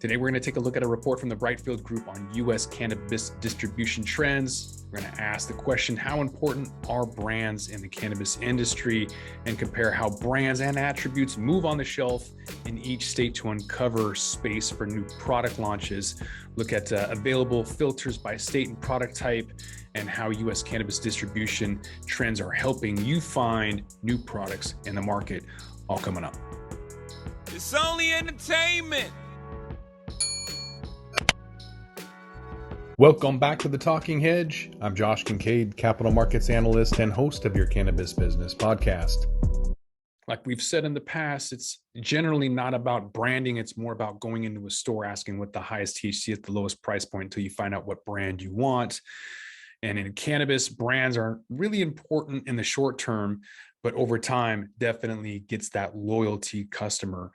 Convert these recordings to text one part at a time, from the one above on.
Today, we're going to take a look at a report from the Brightfield Group on U.S. cannabis distribution trends. We're going to ask the question, how important are brands in the cannabis industry, and compare how brands and attributes move on the shelf in each state to uncover space for new product launches. Look at available filters by state and product type, and how U.S. cannabis distribution trends are helping you find new products in the market. All coming up. It's only entertainment. Welcome back to the Talking Hedge. I'm Josh Kincaid, capital markets analyst and host of your Cannabis Business Podcast. Like we've said in the past, it's generally not about branding. It's more about going into a store, asking what the highest THC at the lowest price point until you find out what brand you want. And in cannabis, brands are really important in the short term, but over time definitely gets that loyalty customer.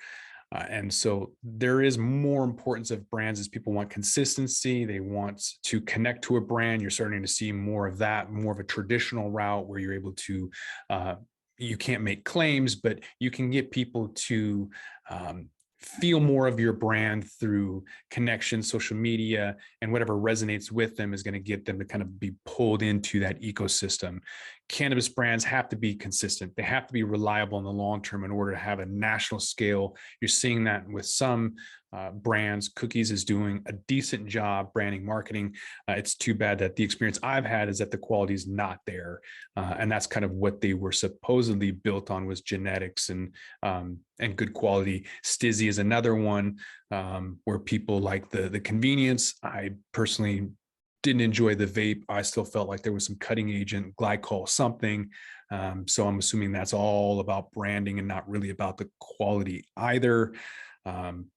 And so there is more importance of brands as people want consistency. They want to connect to a brand. You're starting to see more of that, more of a traditional route where you're able to, you can't make claims, but you can get people to feel more of your brand through connection, social media, and whatever resonates with them is going to get them to kind of be pulled into that ecosystem. Cannabis brands have to be consistent. They have to be reliable in the long term in order to have a national scale. You're seeing that with some brands. Cookies is doing a decent job branding, marketing. It's too bad that the experience I've had is that the quality is not there. And that's kind of what they were supposedly built on, was genetics and good quality. Stizzy is another one where people like the convenience. I personally didn't enjoy the vape. I still felt like there was some cutting agent, glycol, something. So I'm assuming that's all about branding and not really about the quality either.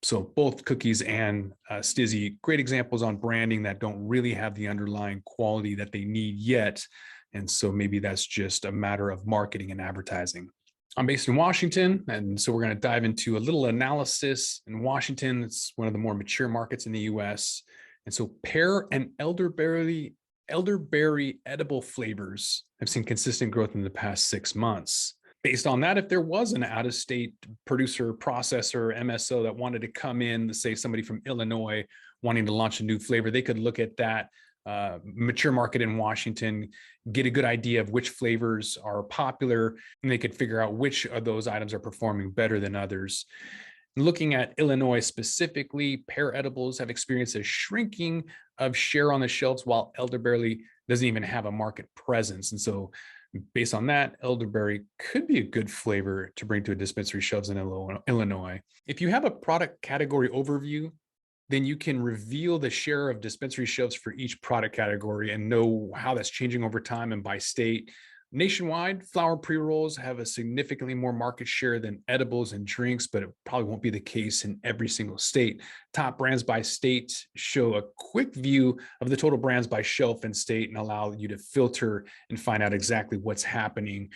So both Cookies and Stizzy, great examples on branding that don't really have the underlying quality that they need yet. And so maybe that's just a matter of marketing and advertising. I'm based in Washington, and so we're going to dive into a little analysis in Washington. It's one of the more mature markets in the US. And so pear and elderberry edible flavors have seen consistent growth in the past 6 months. Based on that, if there was an out-of-state producer, processor, MSO that wanted to come in, say somebody from Illinois wanting to launch a new flavor, they could look at that mature market in Washington, get a good idea of which flavors are popular, and they could figure out which of those items are performing better than others. Looking at Illinois specifically, pear edibles have experienced a shrinking of share on the shelves, while elderberry doesn't even have a market presence. And so based on that, elderberry could be a good flavor to bring to a dispensary shelves in Illinois. If you have a product category overview, then you can reveal the share of dispensary shelves for each product category and know how that's changing over time and by state. Nationwide, flower pre-rolls have a significantly more market share than edibles and drinks, but it probably won't be the case in every single state. Top brands by state show a quick view of the total brands by shelf and state and allow you to filter and find out exactly what's happening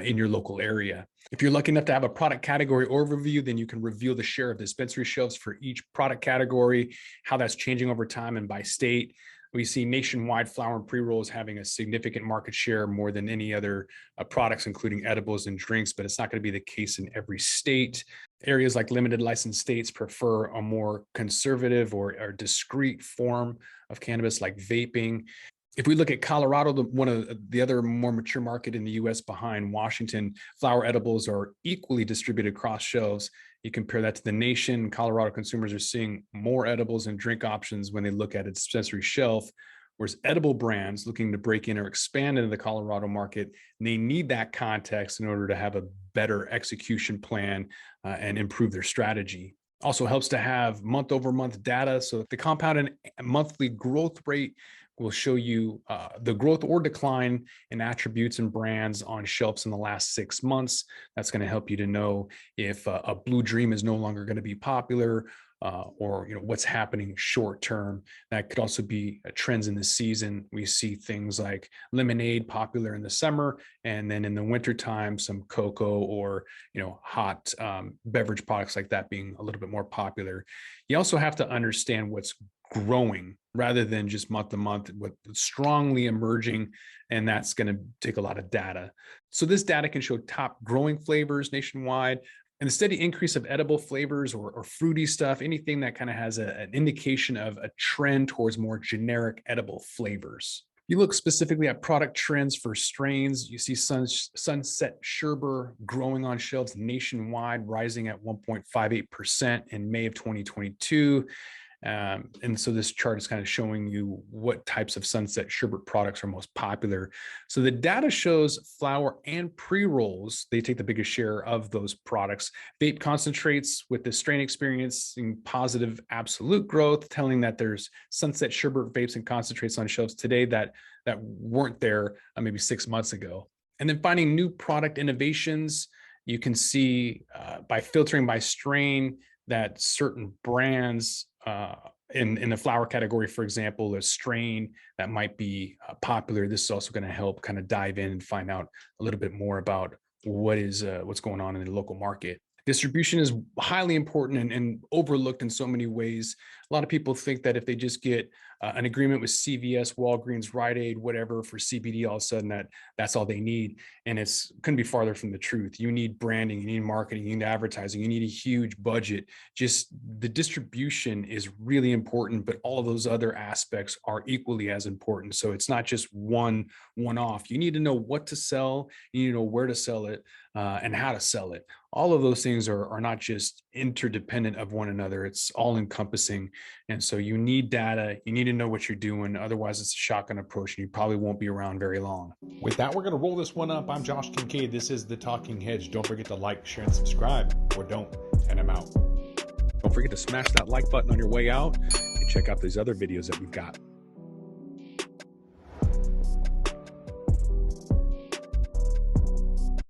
in your local area. If you're lucky enough to have a product category overview, then you can reveal the share of dispensary shelves for each product category, how that's changing over time and by state. We see nationwide flower and pre-rolls having a significant market share, more than any other products, including edibles and drinks, but it's not going to be the case in every state. Areas like limited license states prefer a more conservative or discrete form of cannabis, like vaping. If we look at Colorado, one of the other more mature market in the US behind Washington, flower edibles are equally distributed across shelves. You compare that to the nation, Colorado consumers are seeing more edibles and drink options when they look at a dispensary shelf, whereas edible brands looking to break in or expand into the Colorado market, they need that context in order to have a better execution plan and improve their strategy. Also helps to have month-over-month data. So the compounded monthly growth rate will show you the growth or decline in attributes and brands on shelves in the last 6 months. That's going to help you to know if a Blue Dream is no longer going to be popular, or what's happening short term. That could also be trends in the season. We see things like lemonade popular in the summer, and then in the wintertime, some cocoa or hot beverage products like that being a little bit more popular. You also have to understand what's growing rather than just month to month, what's strongly emerging, and that's going to take a lot of data. So this data can show top growing flavors nationwide And the steady increase of edible flavors or fruity stuff, anything that kind of has an indication of a trend towards more generic edible flavors. You look specifically at product trends for strains. You see Sunset Sherbet growing on shelves nationwide, rising at 1.58% in May of 2022. And so this chart is kind of showing you what types of Sunset Sherbet products are most popular. So the data shows flower and pre-rolls, they take the biggest share of those products. Vape concentrates with the strain experiencing positive absolute growth, telling that there's Sunset Sherbet vapes and concentrates on shelves today that weren't there maybe 6 months ago. And then finding new product innovations, you can see by filtering by strain that certain brands in the flower category, for example, a strain that might be popular. This is also going to help kind of dive in and find out a little bit more about what's going on in the local market. Distribution is highly important and overlooked in so many ways. A lot of people think that if they just get an agreement with CVS, Walgreens, Rite Aid, whatever for CBD, all of a sudden that's all they need. And it's couldn't be farther from the truth. You need branding, you need marketing, you need advertising, you need a huge budget. Just the distribution is really important, but all of those other aspects are equally as important. So it's not just one off. You need to know what to sell, you need to know where to sell it, and how to sell it. All of those things are not just interdependent of one another. It's all encompassing. And so you need data, you need to know what you're doing. Otherwise, it's a shotgun approach and you probably won't be around very long. With that, we're going to roll this one up. I'm Josh Kincaid. This is The Talking Hedge. Don't forget to like, share, and subscribe, or don't, and I'm out. Don't forget to smash that like button on your way out and check out these other videos that we've got.